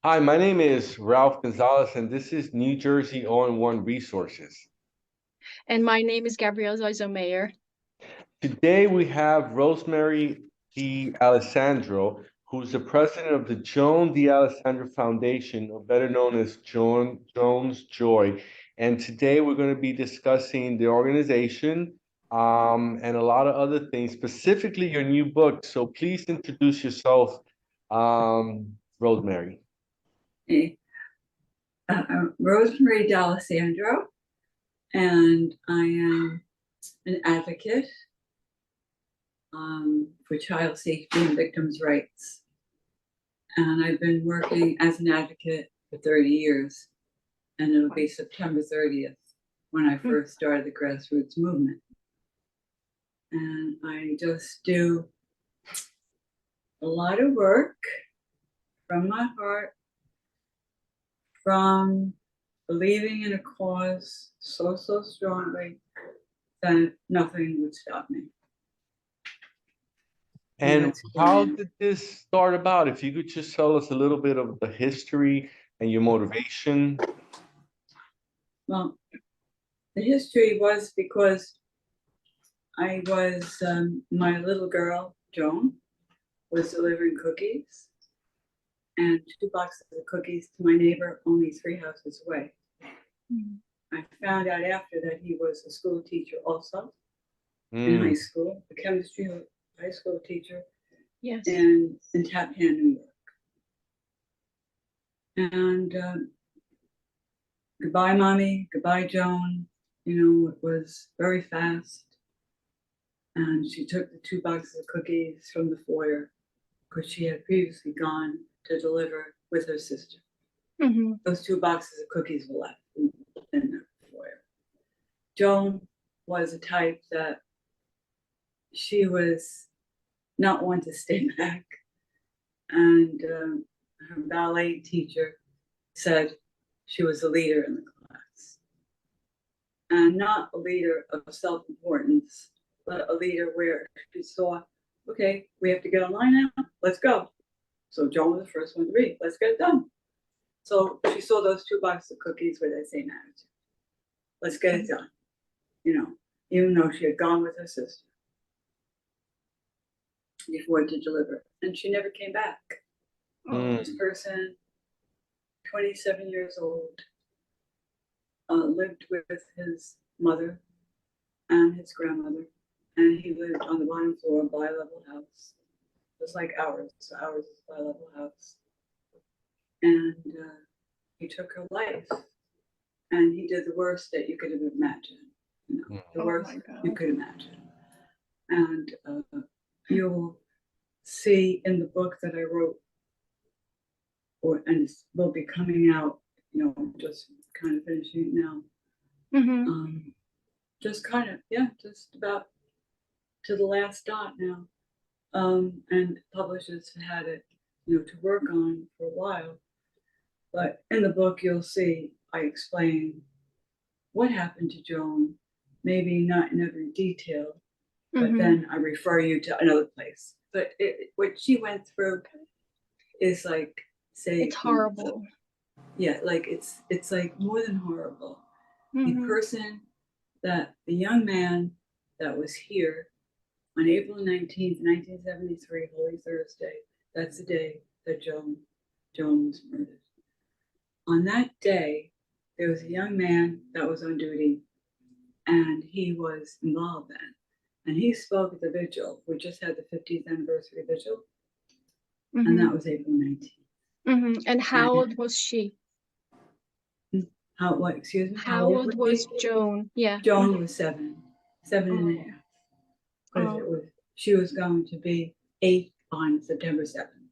Hi, my name is Ralph Gonzalez, and this is New Jersey All-in-One Resources. And my name is Gabrielle Zoizo-Mayer. Today we have Rosemarie D. Alessandro, who's the president of the Joan D. Alessandro Foundation, or better known as Joan's Joy. And today we're going to be discussing the organization and a lot of other things, specifically your new book. So please introduce yourself, Rosemarie. Hey, I'm Rosemarie D'Alessandro, and I am an advocate for child safety and victims' rights. And I've been working as an advocate for 30 years, and it'll be September 30th when I first started the grassroots movement. And I just do a lot of work from my heart, from believing in a cause so strongly that nothing would stop me. And how did this start about? If you could just tell us a little bit of the history and your motivation. Well, the history was because I was, my little girl, Joan, was delivering cookies and 2 boxes of cookies to my neighbor only 3 houses away. I found out after that he was a school teacher also in high school, a chemistry high school teacher, Yes. and in Tappan, New York. And goodbye, Mommy, goodbye, Joan. You know, it was very fast. And she took the 2 boxes of cookies from the foyer because she had previously gone to deliver with her sister. Those 2 boxes of cookies were left in the foyer. Joan was a type that she was not one to stay back. And her ballet teacher said she was a leader in the class. And not a leader of self-importance, but a leader where she saw, okay, we have to get online now, let's go. So Joan was the first one to read, let's get it done. So she saw those 2 boxes of cookies with that same attitude. Let's get it done. You know, even though she had gone with her sister before to deliver. And she never came back. This person, 27 years old, lived with his mother and his grandmother. And he lived on the bottom floor of a bi-level house. Just like ours. So ours is a bi-level house. And he took her life. And he did the worst that you could have imagined. You know, the worst you could imagine. And you'll see in the book that I wrote, and it will be coming out, you know, just kind of finishing it now. Just kind of, just about to the last dot now. And publishers had it, you know, to work on for a while. But in the book, you'll see I explain what happened to Joan, maybe not in every detail, but then I refer you to another place. But what she went through is like, say, it's horrible. Yeah, like it's like more than horrible. The young man that was here on April 19th, 1973, Holy Thursday, that's the day that Joan was murdered. On that day, there was a young man that was on duty, and he was involved then. And he spoke at the vigil. We just had the 50th anniversary vigil, and that was April 19th. And how old was she? Excuse me? How old was Joan? Yeah. Joan was 7 and a half. Because she was going to be 8 on September 7th.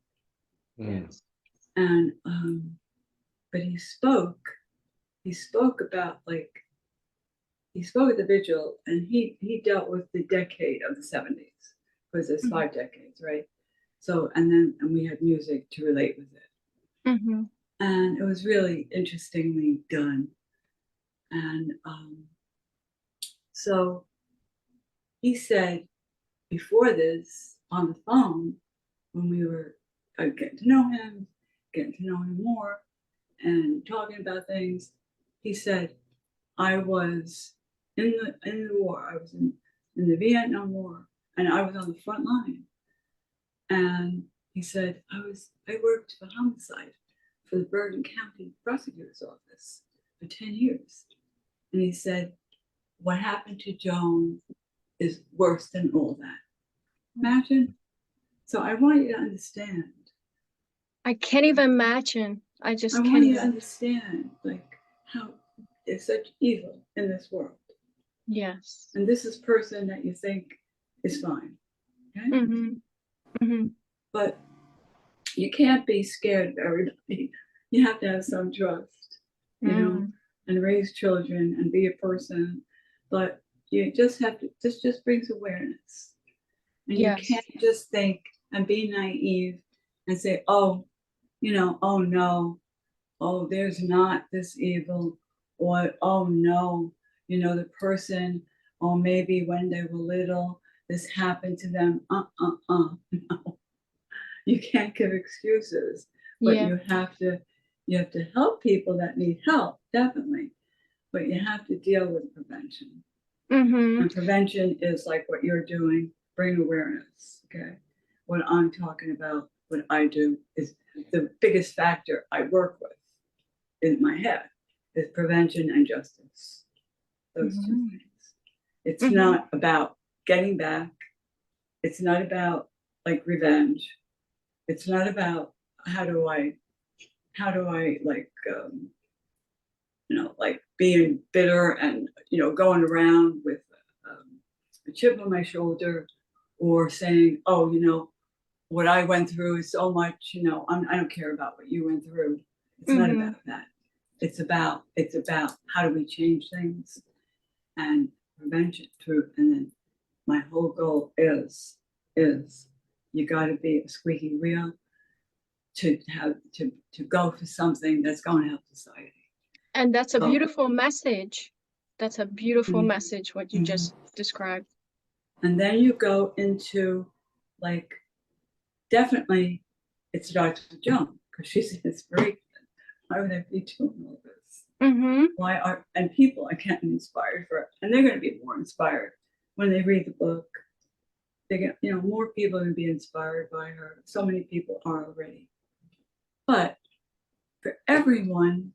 Yes. And but he spoke about, like, he spoke at the vigil, and he dealt with the decade of the 70s, because there's 5 decades, right? So, and we had music to relate with it. And it was really interestingly done. And so he said before this on the phone, when we were getting to know him, getting to know him more and talking about things, he said, I was in the war. I was in the Vietnam War, and I was on the front line. And he said, I worked for homicide for the Bergen County Prosecutor's Office for 10 years. And he said, what happened to Joan is worse than all that. Imagine. So I want you to understand. I can't even imagine. I just I can't want you to even. understand, like, how there's such evil in this world. Yes. And this is person that you think is fine. Okay? Mm-hmm. Mm-hmm. But you can't be scared of everybody. You have to have some trust, you know, and raise children and be a person. But you just have to, this just brings awareness. And Yes. you can't just think and be naive and say, oh, you know, oh no, oh, there's not this evil, or oh no, you know, the person, or maybe when they were little, this happened to them. No. You can't give excuses, but Yeah. you have to help people that need help, definitely. But you have to deal with prevention. Mm-hmm. And prevention is like what you're doing, bring awareness. Okay. What I'm talking about, what I do is the biggest factor I work with in my head is prevention and justice. Those two things. It's not about getting back. It's not about like revenge. It's not about how do I like you know, like being bitter and, you know, going around with a chip on my shoulder, or saying, oh, you know, what I went through is so much, you know, I don't care about what you went through. It's not about that. It's about how do we change things and prevention through. And then my whole goal is you got to be a squeaky wheel to go for something that's going to help society. And that's a beautiful message. That's a beautiful message, what you just described. And then you go into, like, definitely it starts with Joan, because she's an inspiration. Why would I be doing all this? Why are, and people are getting inspired for it, and they're going to be more inspired when they read the book. They get, you know, more people are going to be inspired by her. So many people are already. But for everyone,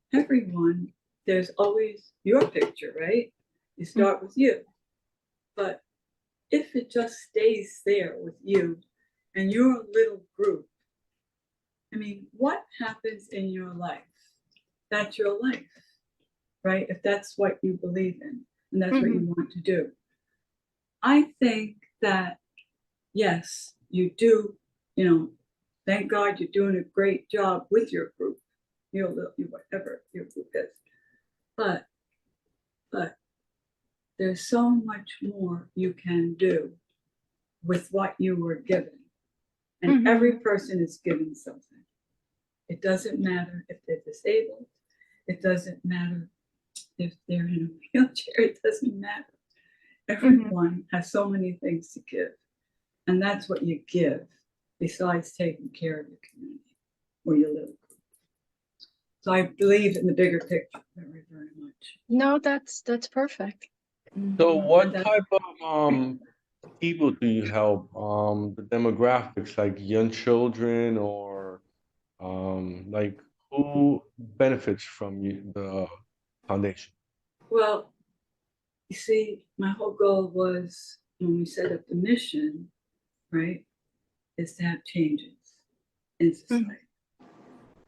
there's always your picture, right? You start with you. But if it just stays there with you and your little group, I mean, what happens in your life? That's your life, right? If that's what you believe in and that's what you want to do. I think that, yes, you do, you know, thank God you're doing a great job with your group, your little, whatever your group is. But there's so much more you can do with what you were given. And every person is given something. It doesn't matter if they're disabled. It doesn't matter if they're in a wheelchair. It doesn't matter. Everyone has so many things to give. And that's what you give, besides taking care of your community or your little group. So I believe in the bigger picture very, very much. No, that's perfect. So what type of people do you help? The demographics, like young children, or like who benefits from the foundation? Well, you see, my whole goal was, when we set up the mission, right, is to have changes in society.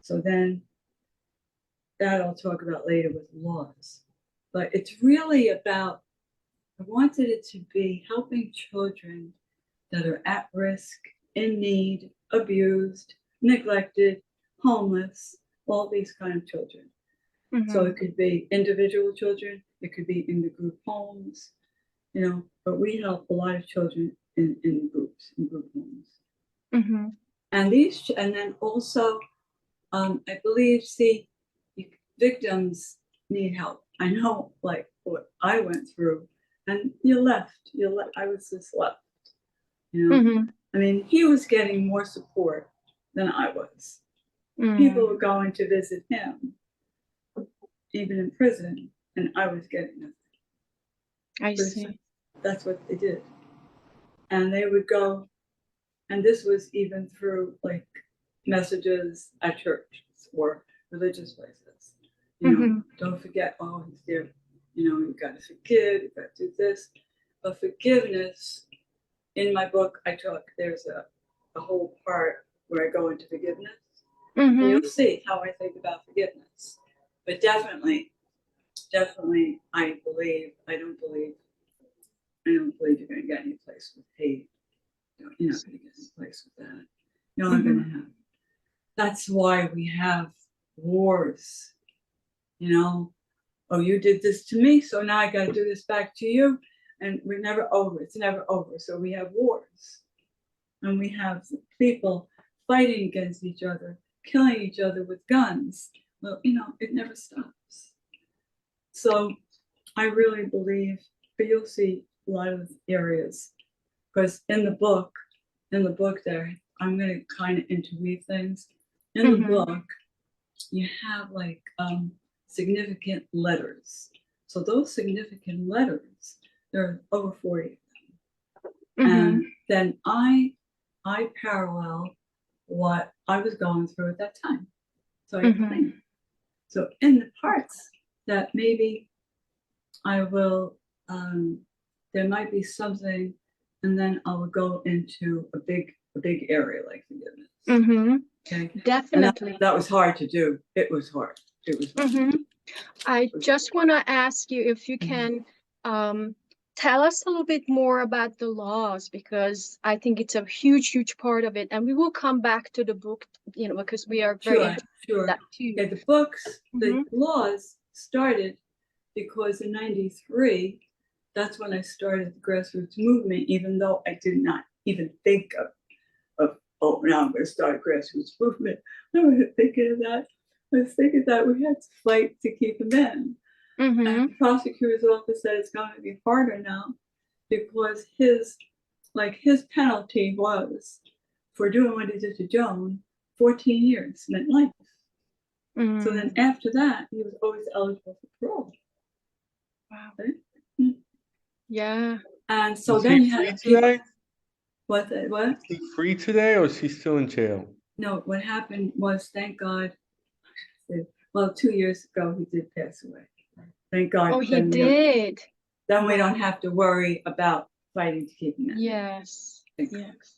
So then that I'll talk about later with laws. But it's really about, I wanted it to be helping children that are at risk, in need, abused, neglected, homeless, all these kind of children. So it could be individual children, it could be in the group homes, you know, but we help a lot of children in groups, in group homes. And these, and then also, I believe, see, victims need help. I know, like, what I went through, and I was just left, you know. I mean, he was getting more support than I was, People were going to visit him, even in prison, and I was getting nothing. I see. That's what they did. And they would go, and this was even through like messages at churches or religious places. You know, don't forget, oh, he's there. You know, you got to forgive, you got to do this. But forgiveness, in my book, there's a whole part where I go into forgiveness. And you'll see how I think about forgiveness. But definitely, I don't believe you're going to get any place with hate. You're not going to get any place with that. You're not going to have. That's why we have wars. You know, oh, you did this to me, so now I got to do this back to you. And we're never over. It's never over. So we have wars. And we have people fighting against each other, killing each other with guns. Well, you know, it never stops. So I really believe, but you'll see a lot of areas. Because in the book there, I'm going to kind of interweave things. In the book, you have like significant letters. So those significant letters, there are over 40 of them. And then I parallel what I was going through at that time. So I explain it. So in the parts that maybe I will, there might be something, and then I will go into a big area like forgiveness. Okay. Definitely. That was hard to do. It was hard. I just want to ask you if you can tell us a little bit more about the laws, because I think it's a huge part of it, and we will come back to the book, you know, because we are very interested in that too. Yeah, the books, the laws started because in '93, that's when I started the grassroots movement, even though I did not even think of oh, now I'm going to start a grassroots movement. I wasn't thinking of that. I was thinking that we had to fight to keep him in. And the prosecutor's office said it's going to be harder now because his penalty was for doing what he did to Joan, 14 years, meant life. So then after that, he was always eligible for parole. Wow. Right? Yeah. And so is then he you free had today? What? Is he free today, or is he still in jail? No, what happened was, thank God, well, 2 years ago, he did pass away. Thank God. Oh, he did. Then we don't have to worry about fighting to keep him in. Yes. Yes.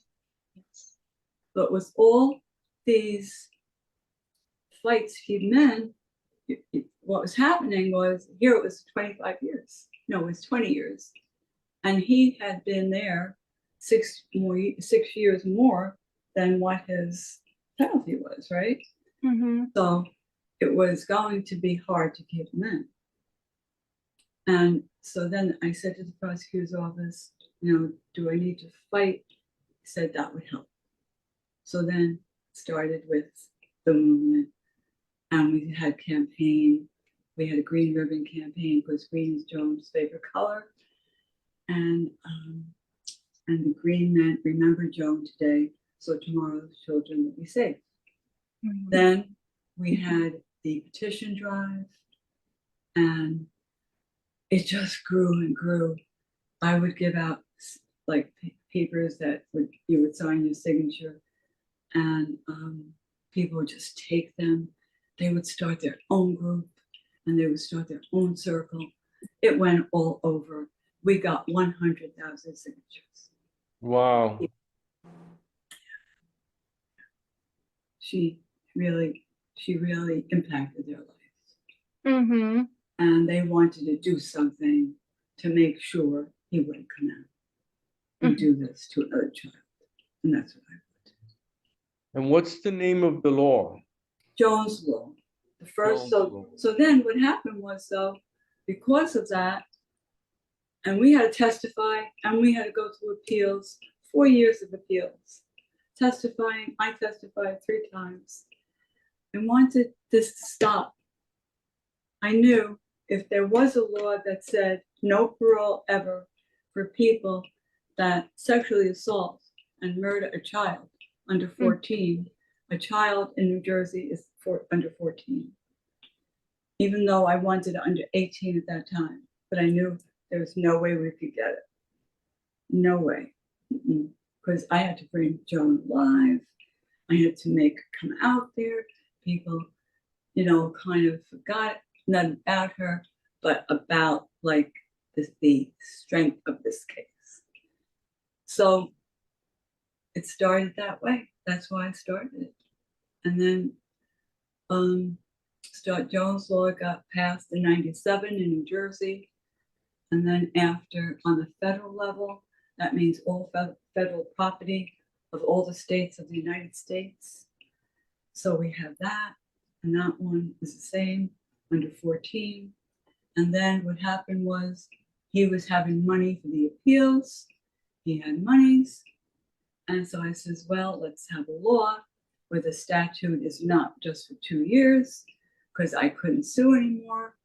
But with all these fights to keep him in, what was happening was, here it was 25 years. No, it was 20 years. And he had been there 6 years more than what his penalty was, right? So it was going to be hard to keep him in. And so then I said to the prosecutor's office, you know, do I need to fight? He said that would help. So then started with the movement, and we had campaign. We had a green ribbon campaign because green is Joan's favorite color. And the green meant remember Joan today, so tomorrow's children will be safe. Then we had the petition drive, and it just grew and grew. I would give out like papers that you would sign your signature, and people would just take them. They would start their own group, and they would start their own circle. It went all over. We got 100,000 signatures. Wow. She really impacted their lives. And they wanted to do something to make sure he wouldn't come out and do this to another child. And that's what I would. And what's the name of the law? Joan's law. The first, so then what happened was, though, because of that, and we had to testify, and we had to go through appeals, 4 years of appeals. Testifying, I testified 3 times. I wanted this to stop. I knew if there was a law that said no parole ever for people that sexually assault and murder a child under 14, a child in New Jersey is under 14. Even though I wanted under 18 at that time, but I knew there was no way we could get it. No way. Because I had to bring Joan alive. I had to make her come out there. People, kind of forgot not about her, but about like the strength of this case. So it started that way. That's why I started it. And then Jones Law got passed in 97 in New Jersey. And then after, on the federal level, that means all federal property of all the states of the United States. So we have that, and that one is the same, under 14. And then what happened was he was having money for the appeals. He had monies. And so I says, well, let's have a law where the statute is not just for 2 years, because I couldn't sue anymore.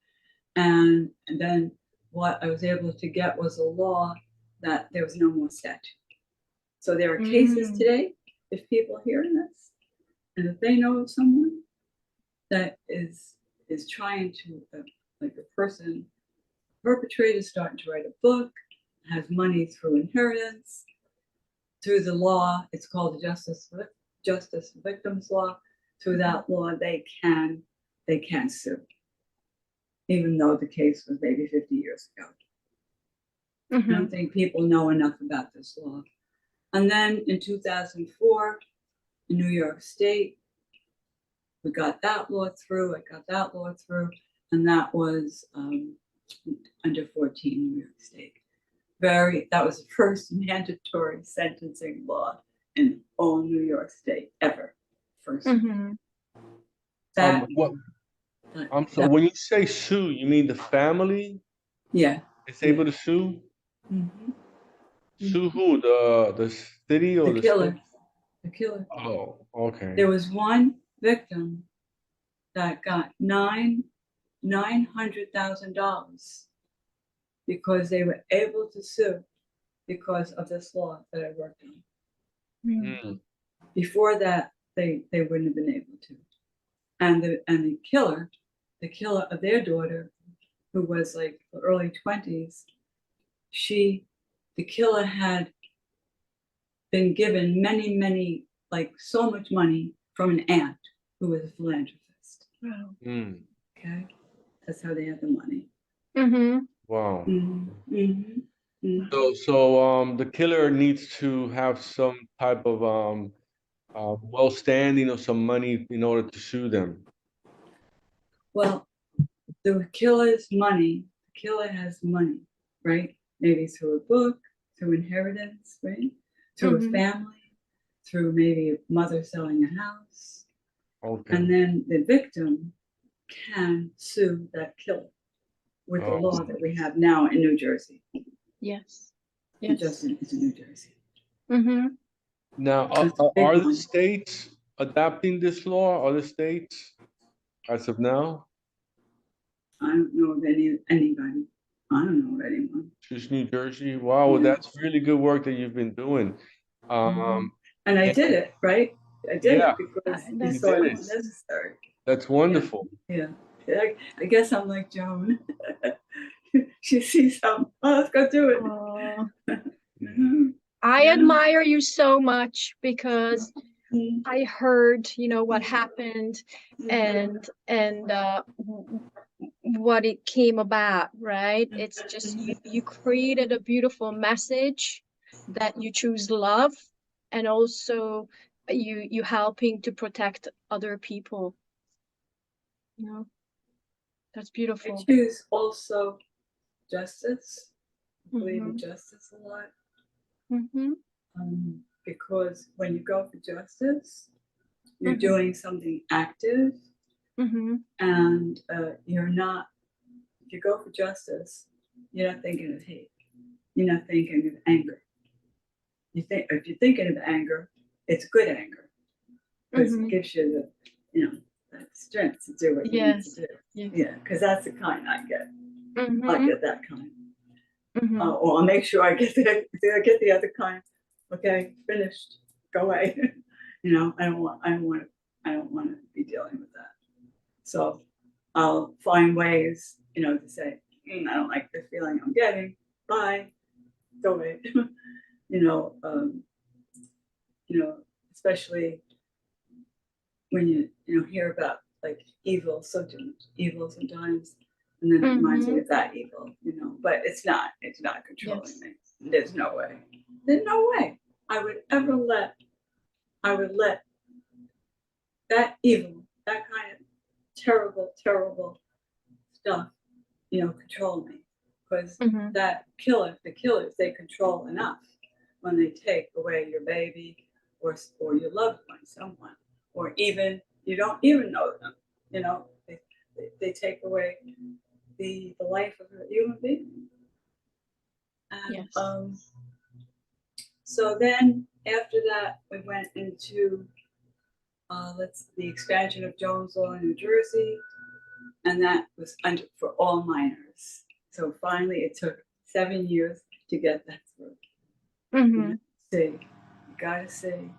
And then what I was able to get was a law that there was no more statute. So there are cases today, if people are hearing this, and if they know of someone that is trying to, like a person, perpetrator starting to write a book, has money through inheritance, through the law, it's called the Justice Victims Law. Through that law, they can sue, even though the case was maybe 50 years ago. I don't think people know enough about this law. And then in 2004, in New York State, we got that law through. I got that law through, and that was under 14 New York State. That was the first mandatory sentencing law in all New York State ever. First. I'm sorry. When you say sue, you mean the family? Yeah. It's able to sue? Sue who? The city or the killer? state? The killer. Oh, okay. There was one victim that got $900,000 because they were able to sue because of this law that I worked on. Before that, they wouldn't have been able to. And the killer of their daughter, who was like the early 20s, the killer had been given many, like so much money from an aunt who was a philanthropist. Wow. Okay, that's how they had the money. Wow. So the killer needs to have some type of well-standing or some money in order to sue them. Well, the killer's money, the killer has money, right? Maybe through a book, through inheritance, right? Through a family, through maybe a mother selling a house. Okay. And then the victim can sue that killer with the law that we have now in New Jersey. Yes. Just in New Jersey. Now, are the states adapting this law? Are the states as of now? I don't know of anybody. I don't know of anyone. Just New Jersey? Wow, that's really good work that you've been doing. And I did it, right? I did it because you saw did it it. was necessary. That's wonderful. Yeah. I guess I'm like Joan. She sees something. Oh, let's go do it. I admire you so much because I heard, what happened and what it came about, right? It's just you created a beautiful message that you choose love, and also you helping to protect other people. That's beautiful. I choose also justice. I believe in justice a lot. Because when you go for justice, you're doing something active, and you're not. If you go for justice, you're not thinking of hate. You're not thinking of anger. If you're thinking of anger, it's good anger, because it gives you that strength to do what you need to do. Yeah, because that's the kind I get. I get that kind. Or I'll make sure I get the other kind. Okay, finished. Go away. I don't want I don't want to be dealing with that. So I'll find ways, to say, I don't like the feeling I'm getting. Bye. Go away. you know, um, especially when you hear about like evil, so evil sometimes, and then it reminds me of that evil, but it's not controlling me. There's no way. There's no way I would let that evil, that kind of terrible, terrible stuff, control me. Because the killers, they control enough when they take away your baby or your loved one, someone, or even you don't even know them. They take away the life of a human being. And so then after that, we went into the expansion of Jones Law in New Jersey, and that was for all minors. So finally, it took 7 years to get that through. See, you gotta see.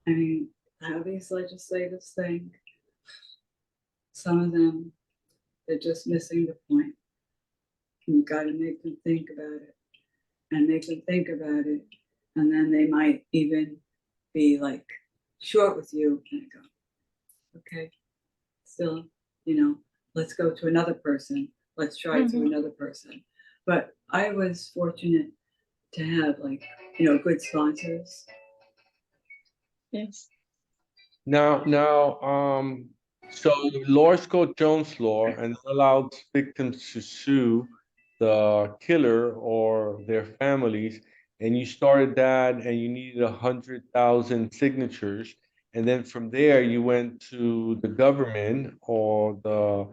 I mean, how these legislators think. Some of them, they're just missing the point. And you gotta make them think about it, and make them think about it, and then they might even be like short with you and go, okay, still, let's go to another person. Let's try to another person. But I was fortunate to have good sponsors. Yes. Now, so laws called Jones Law and allowed victims to sue the killer or their families, and you started that, and you needed 100,000 signatures, and then from there you went to the government or the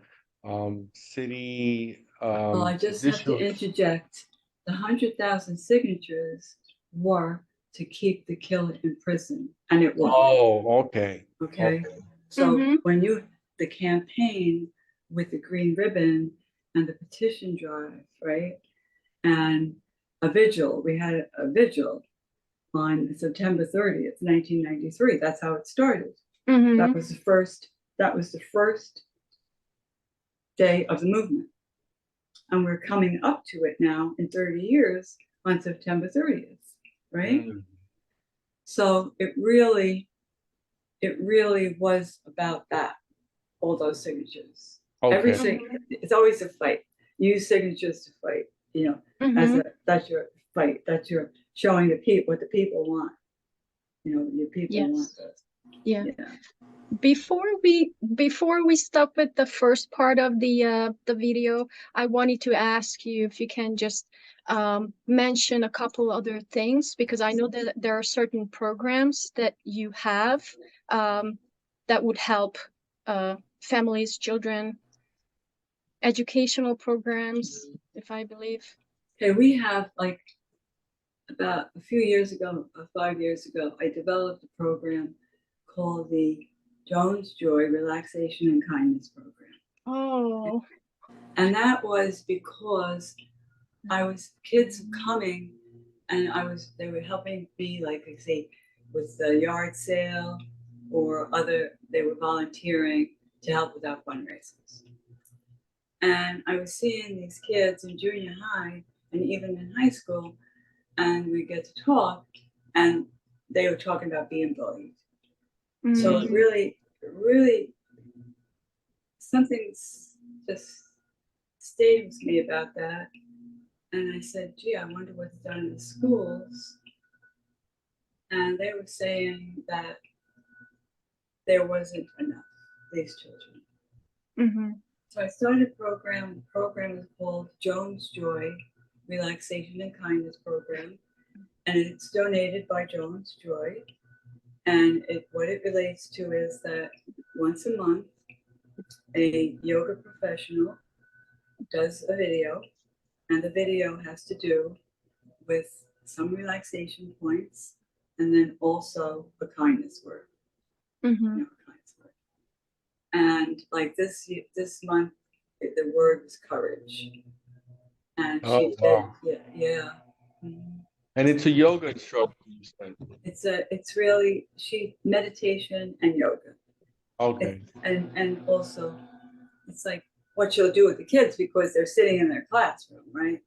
city Well, I just have to judicial. interject. The 100,000 signatures were to keep the killer in prison, and it was. Oh, okay. Okay. So when the campaign with the green ribbon and the petition drive, right? And a vigil, we had a vigil on September 30th, 1993. That's how it started. That was the first day of the movement. And we're coming up to it now in 30 years on September 30th, right? So it really was about that, all those signatures. Okay. It's always a fight. Use signatures to fight, that's your fight. That's your showing the people what the people want. Your people want this. Yeah. Before we stop with the first part of the video, I wanted to ask you if you can just mention a couple other things, because I know that there are certain programs that you have that would help families, children, educational programs, if I believe. Okay, we have about a few years ago, 5 years ago, I developed a program called the Joan's Joy Relaxation and Kindness Program. Oh. And that was because kids coming, and they were helping me, like I say, with the yard sale or they were volunteering to help with our fundraisers. And I was seeing these kids in junior high and even in high school, and we get to talk, and they were talking about being bullied. So it really, something just stayed with me about that. And I said, gee, I wonder what's done in the schools. And they were saying that there wasn't enough for these children. So I started a program. The program is called Joan's Joy Relaxation and Kindness Program. And it's donated by Joan's Joy. And what it relates to is that once a month, a yoga professional does a video, and the video has to do with some relaxation points, and then also a kindness word. Kindness word. And like this month, the word was courage. And she said, yeah. And it's a yoga instructor, you said. It's really meditation and yoga. Okay. And also, it's like what you'll do with the kids because they're sitting in their classroom, right?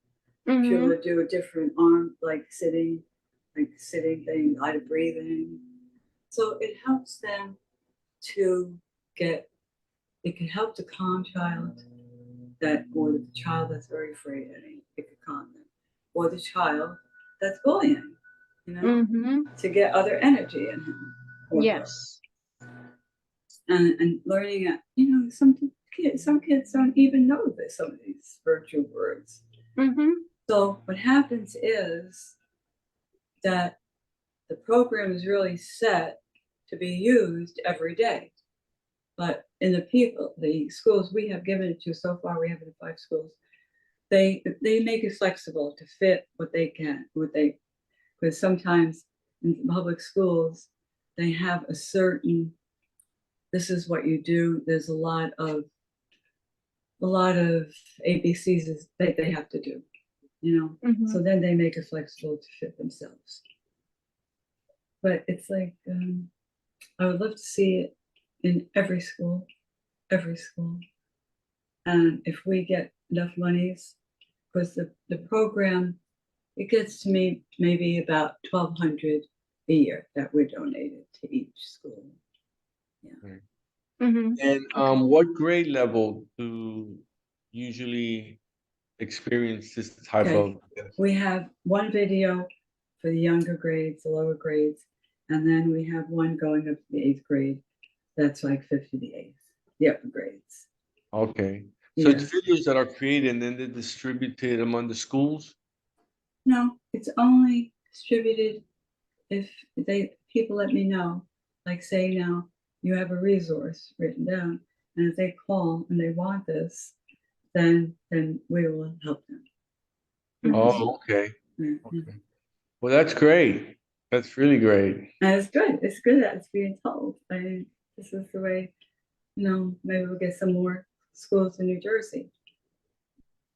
She Mm-hmm. will do a different arm, like sitting thing, light breathing. So it helps them to get, it can help the calm child that, or the child that's very afraid, and it could calm them. Or the child that's bullying, you know, Mm-hmm. to get other energy in him or her. Yes. And learning, some kids don't even know that some of these virtue words. Mm-hmm. So what happens is that the program is really set to be used every day. But in the schools we have given it to so far, we have it in 5 schools. They make it flexible to fit what they can, because sometimes in public schools they have a certain, this is what you do. There's a lot of ABCs that they have to do, Mm-hmm. So then they make it flexible to fit themselves. But it's like, I would love to see it in every school. And if we get enough monies, because the program, it gets to me maybe about $1,200 a year that we're donated to each school. Yeah. Mm-hmm. And Okay. what grade level do usually experience this type Okay. of? We have one video for the younger grades, the lower grades, and then we have one going up to the 8th grade. That's like 50 to the 8th, the upper grades. Okay. So it's videos that are created and then they're distributed among the schools? No, it's only distributed if people let me know, like say now you have a resource written down, and if they call and they want this, then we will help them. Oh, okay. Mhm. Okay. Well, that's great. That's really great. And it's good. It's good that it's being told. I mean, this is the way, maybe we'll get some more schools in New Jersey.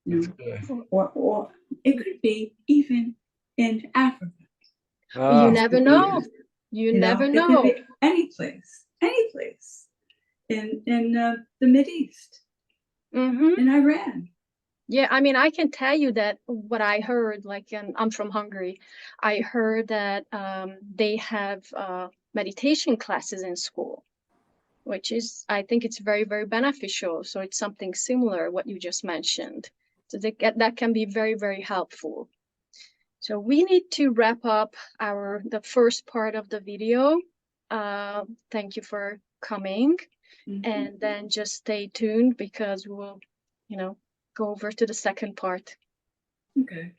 That's good. Or it could be even in Africa. You Ah, never know. You never It could know. be any place in the Mideast, Mm-hmm. in Iran. Yeah, I mean, I can tell you that what I heard, like, I'm from Hungary. I heard that they have meditation classes in school, which is, I think it's very, very beneficial. So it's something similar what you just mentioned. So that can be very, very helpful. So we need to wrap up the first part of the video. Thank you for coming, and then just stay tuned because we'll, go over to the second part. Okay.